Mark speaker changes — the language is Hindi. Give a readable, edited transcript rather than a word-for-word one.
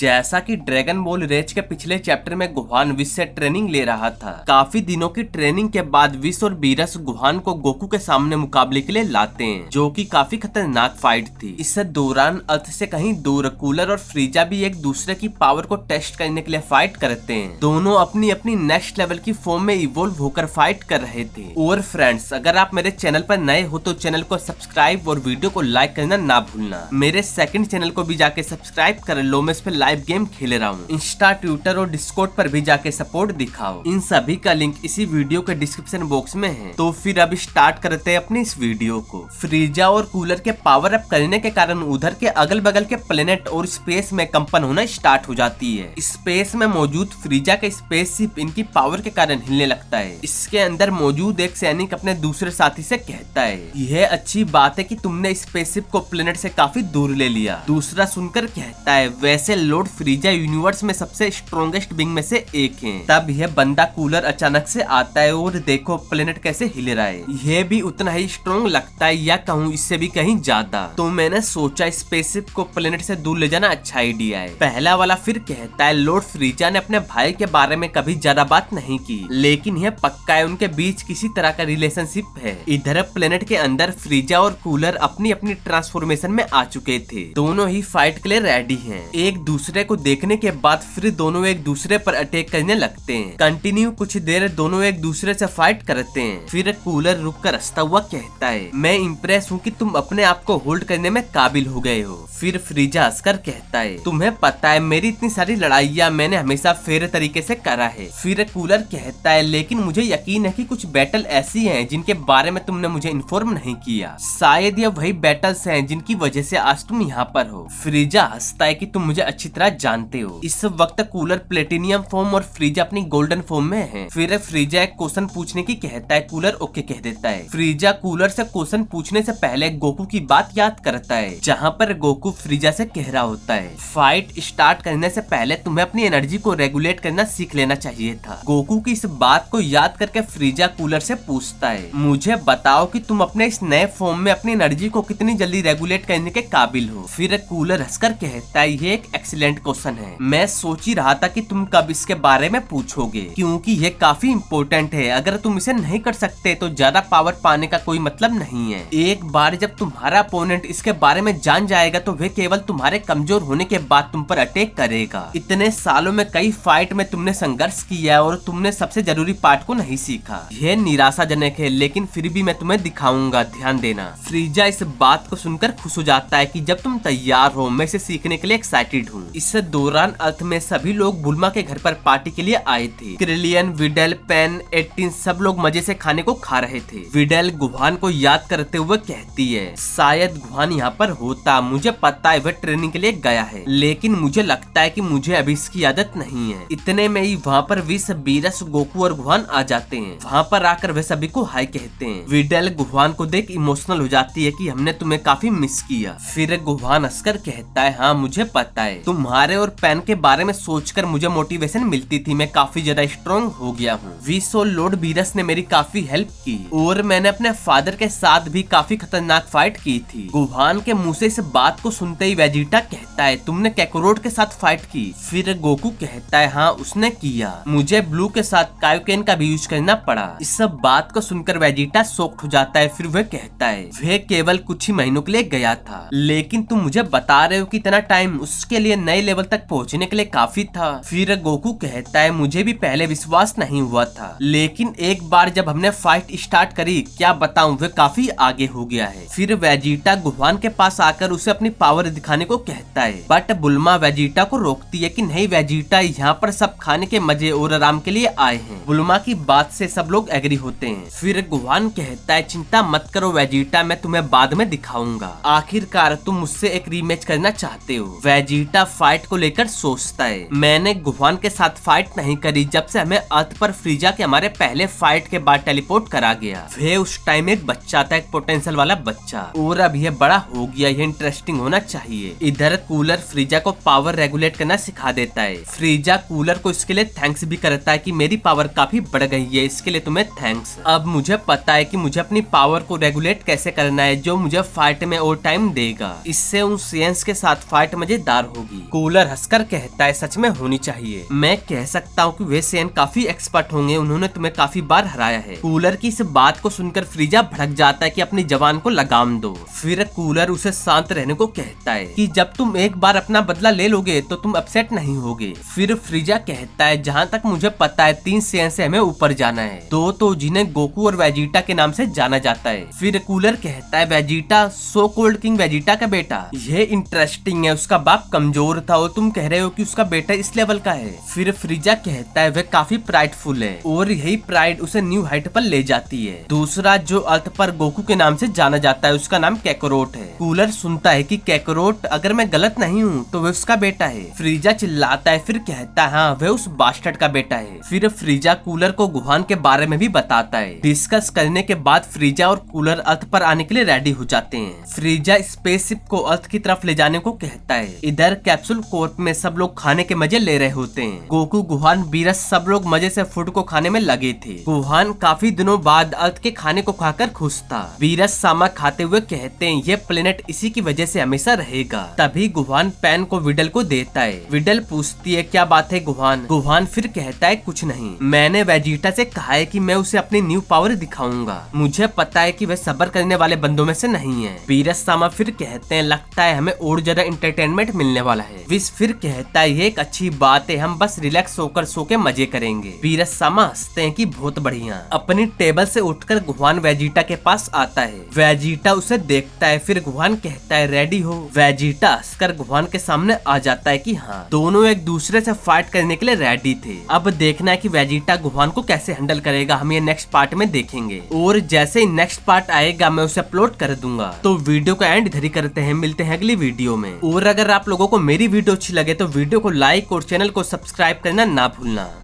Speaker 1: जैसा कि ड्रैगन बॉल रेज के पिछले चैप्टर में गुहान विश से ट्रेनिंग ले रहा था। काफी दिनों की ट्रेनिंग के बाद विश और बीरस गुहान को गोकू के सामने मुकाबले के लिए लाते हैं, जो कि काफी खतरनाक फाइट थी। इस दौरान अर्थ से कहीं दूर कूलर और फ्रीजा भी एक दूसरे की पावर को टेस्ट करने के लिए फाइट करते हैं। दोनों अपनी अपनी नेक्स्ट लेवल की फॉर्म में इवोल्व होकर फाइट कर रहे थे। और फ्रेंड्स, अगर आप मेरे चैनल पर नए हो तो चैनल को सब्सक्राइब और वीडियो को लाइक करना ना भूलना। मेरे सेकंड चैनल को भी जाके सब्सक्राइब कर लो, मैं इस पे लाइव गेम खेल रहा हूँ। इंस्टा, ट्विटर और डिस्कॉर्ड पर भी जाके सपोर्ट दिखाओ। इन सभी का लिंक इसी वीडियो के डिस्क्रिप्शन बॉक्स में है। तो फिर अब स्टार्ट करते हैं अपनी इस वीडियो को। फ्रीजा और कूलर के पावर अप करने के कारण उधर के अगल बगल के प्लेनेट और स्पेस में कंपन होना स्टार्ट हो जाती है। स्पेस में मौजूद फ्रीजा का स्पेसशिप इनकी पावर के कारण हिलने लगता है। इसके अंदर मौजूद एक सैनिक अपने दूसरे साथी से कहता है, यह अच्छी बात है कि तुमने स्पेसशिप को प्लेनेट से काफी दूर ले लिया। दूसरा सुनकर कहता है, वैसे लॉर्ड फ्रीजा यूनिवर्स में सबसे स्ट्रॉन्गेस्ट बिंग में से एक है। तब यह बंदा कूलर अचानक से आता है और देखो प्लेनेट कैसे हिल रहा है। यह भी उतना ही स्ट्रॉन्ग लगता है, या कहूँ इससे भी कहीं ज्यादा। तो मैंने सोचा स्पेसशिप को प्लेनेट से दूर ले जाना अच्छा आइडिया है। पहला वाला फिर कहता है, लॉर्ड फ्रीजा ने अपने भाई के बारे में कभी ज्यादा बात नहीं की, लेकिन यह पक्का है उनके बीच किसी तरह का रिलेशनशिप है। इधर प्लेनेट के अंदर फ्रीजा और कूलर अपनी अपनी ट्रांसफॉर्मेशन में आ चुके थे। दोनों ही फाइट के लिए रेडी हैं। एक दूसरे को देखने के बाद फिर दोनों एक दूसरे पर अटैक करने लगते हैं। कंटिन्यू कुछ देर दोनों एक दूसरे से फाइट करते हैं। फिर कूलर रुक कर हंसता हुआ कहता है, मैं इम्प्रेस हूँ कि तुम अपने आप को होल्ड करने में काबिल हो गए हो। फिर फ्रीजा हंसकर कहता है, तुम्हें पता है मेरी इतनी सारी लड़ाइयाँ मैंने हमेशा फेयर तरीके से करा है। फिर कूलर कहता है, लेकिन मुझे यकीन है कि कुछ बैटल ऐसी हैं जिनके बारे में तुमने मुझे इन्फॉर्म नहीं किया। शायद ये वही बैटल्स हैं जिनकी वजह से आज तुम यहाँ पर हो। फ्रीजा हंसता है कि तुम मुझे अच्छी तरह जानते हो। इस वक्त कूलर प्लेटिनियम फॉर्म और फ्रीजा अपनी गोल्डन फॉर्म में है। फिर फ्रीजा एक क्वेश्चन पूछने की कहता है, कूलर ओके कह देता है। फ्रीजा कूलर से क्वेश्चन पूछने से पहले गोकू की बात याद करता है, जहाँ पर गोकू फ्रीजा से कह रहा होता है, फाइट स्टार्ट करने से पहले तुम्हें अपनी एनर्जी को रेगुलेट करना सीख लेना चाहिए था। गोकू की इस बात को याद करके फ्रीजा कूलर से पूछता है, मुझे बताओ कि तुम अपने इस नए फॉर्म में अपनी एनर्जी को कितनी जल्दी रेगुलेट करने के काबिल हो। फिर कूलर हंसकर कहता है, ये एक एक्सीलेंट क्वेश्चन है। मैं सोच ही रहा था कि तुम कब इसके बारे में पूछोगे, क्योंकि ये काफी इम्पोर्टेंट है। अगर तुम इसे नहीं कर सकते तो ज्यादा पावर पाने का कोई मतलब नहीं है। एक बार जब तुम्हारा अपोनेंट इसके बारे में जान जाएगा तो वह केवल तुम्हारे कमजोर होने के बाद तुम पर अटैक करेगा। इतने सालों में कई फाइट में तुमने संघर्ष किया और तुमने सबसे जरूरी पार्ट को नहीं सीखा। यह निराशाजनक है, लेकिन फिर भी मैं तुम्हें दिखाऊंगा, ध्यान देना। फ्रीजा इस बात को सुनकर खुश हो जाता है कि जब तुम तैयार हो मैं इसे सीखने के लिए एक्साइटेड हूँ। इस दौरान अर्थ में सभी लोग बुल्मा के घर पर पार्टी के लिए आए थे। क्रिलियन, विडेल, पेन, 18 सब लोग मजे से खाने को खा रहे थे। विडेल गुहान को याद करते हुए कहती है, शायद गुहान यहाँ पर होता। मुझे पता है वह ट्रेनिंग के लिए गया है, लेकिन मुझे लगता है कि मुझे अभी इसकी आदत नहीं है। इतने में ही वहाँ पर विश, बीरस, गोकू और गुहान आ जाते हैं। वहाँ पर आकर वे सभी को हाय कहते हैं। विडेल गुहान को देख इमोशनल हो जाती है कि हमने तुम्हें काफी मिस किया। फिर गुहान हंसकर कहता है, हाँ मुझे पता है, तुम्हारे और पेन के बारे में सोचकर मुझे मोटिवेशन मिलती थी। मैं काफी ज्यादा स्ट्रॉन्ग हो गया हूँ। विश और लॉर्ड बीरस ने मेरी काफी हेल्प की और मैंने अपने फादर के साथ भी काफी खतरनाक फाइट की थी। गुहान के मुंह से इस बात को सुनते ही वेजिटा कहता है, तुमने कैकोरोट के साथ फाइट की। फिर गोकू कहता है, हाँ उसने किया। मुझे ब्लू के साथ कायोकेन का भी यूज करना पड़ा। इस सब बात को सुनकर वेजिटा शॉक्ड हो जाता है। फिर वह कहता है, वह केवल कुछ ही महीनों के लिए गया था, लेकिन तुम मुझे बता रहे हो कि इतना टाइम उसके लिए नए लेवल तक पहुंचने के लिए काफी था। फिर गोकू कहता है, मुझे भी पहले विश्वास नहीं हुआ था, लेकिन एक बार जब हमने फाइट स्टार्ट करी, क्या बताऊं, वह काफी आगे हो गया है। फिर वेजिटा गुहान के पास आकर उसे अपनी पावर दिखाने को कहता है, बट बुल्मा वेजिटा को रोकती है कि नहीं वेजिटा, यहाँ पर सब खाने के मजे और आराम के लिए आए हैं। बुल्मा की बात से सब लोग एग्री होते हैं। फिर गुहान कहता है, चिंता मत करो वेजिटा, मैं तुम्हें बाद में दिखाऊंगा। आखिरकार तुम मुझसे एक रीमैच करना चाहते हो। वेजिटा फाइट को लेकर सोचता है, मैंने गुहान के साथ फाइट नहीं करी जब से हमें अर्थ पर फ्रीजा के हमारे पहले फाइट के बाद टेलीपोर्ट करा गया। वह उस टाइम एक बच्चा था, एक पोटेंशियल वाला बच्चा, और अब यह बड़ा हो गया। यह इंटरेस्टिंग होना चाहिए। इधर कूलर फ्रीजा को पावर रेगुलेट करना सिखा देता है। फ्रीजा कूलर को इसके लिए थैंक्स भी करता है कि मेरी पावर काफी बढ़ गई है, इसके लिए तुम्हें थैंक्स। अब मुझे पता है कि मुझे अपनी पावर को रेगुलेट कैसे करना है, जो मुझे फाइट में और टाइम देगा। इससे उन सेंस के साथ फाइट मजेदार होगी। कूलर हंसकर कहता है सच में होनी चाहिए। मैं कह सकता हूँ कि वे सेन काफी एक्सपर्ट होंगे, उन्होंने तुम्हें काफी बार हराया है। कूलर की इस बात को सुनकर फ्रीजा भड़क जाता है कि अपनी जवान को लगाम दो। फिर कूलर उसे शांत रहने को कहता है कि जब तुम एक बार अपना बदला ले लोगे तो तुम अपसेट नहीं होगे। फिर फ्रीजा कहता है जहाँ तक मुझे पता है 3 सेन से हमें ऊपर जाना है, 2 तो जिन्हें गोकू और वेजिटा के नाम से जाना जाता है। फिर कूलर कहता है Vegeta so cold king Vegeta का बेटा, यह इंटरेस्टिंग है, उसका बाप कमजोर था और तुम कह रहे हो कि उसका बेटा इस लेवल का है। फिर फ्रीजा कहता है वह काफी प्राइडफुल है और यही प्राइड उसे न्यू हाइट पर ले जाती है। दूसरा जो अर्थ पर गोकू के नाम से जाना जाता है उसका नाम कैकरोट है। कूलर सुनता है कि कैकरोट अगर मैं गलत नहीं हूँ तो वह उसका बेटा है। फ्रीजा चिल्लाता है, फिर कहता है हाँ वह उस बास्टर्ड का बेटा है। फिर फ्रीजा कूलर को गुहान के बारे में भी बताता है। डिस्कस करने के बाद फ्रीजा और कूलर अर्थ पर आने के लिए रेडी हो जाते हैं। फ्रीजा स्पेसशिप को अर्थ की तरफ ले जाने को कहता है। इधर कैप्सूल कोर्ट में सब लोग खाने के मजे ले रहे होते हैं। गोकू, गुहान, बीरस सब लोग मजे से फूड को खाने में लगे थे। गुहान काफी दिनों बाद अर्थ के खाने को खाकर खुश था। बीरस सामा खाते हुए कहते हैं ये प्लेनेट इसी की वजह से हमेशा रहेगा। तभी गुहान पेन को विडल को देता है। विडल पूछती है क्या बात है गुहान। गुहान फिर कहता है कुछ नहीं, मैंने वेजिटा से कहा है कि मैं उसे अपनी न्यू पावर दिखाऊंगा। मुझे पता है कि वह सब्र करने वाले बंदों में से नहीं है। बीरस सामा फिर कहते हैं लगता है हमें और ज्यादा एंटरटेनमेंट मिलने वाला है। विश फिर कहता है ये एक अच्छी बात है, हम बस रिलैक्स होकर सो के मजे करेंगे। बीरस सामा हंसते हैं कि बहुत बढ़िया। अपनी टेबल से उठकर गुहान वेजिटा के पास आता है। वेजिटा उसे देखता है, फिर गुहान कहता है रेडी हो। वेजिटा हंसकर गुहान के सामने आ जाता है कि हाँ, दोनों एक दूसरे से फाइट करने के लिए रेडी थे। अब देखना है कि वेजिटा गुहान को कैसे हैंडल करेगा, हम ये नेक्स्ट पार्ट में देखेंगे। और जैसे ही नेक्स्ट पार्ट आएगा मैं उसे अपलोड कर दूंगा। तो वीडियो का एंड इधर ही करते हैं, मिलते हैं अगली वीडियो में। और अगर आप लोगों को मेरी वीडियो अच्छी लगे तो वीडियो को लाइक और चैनल को सब्सक्राइब करना ना भूलना।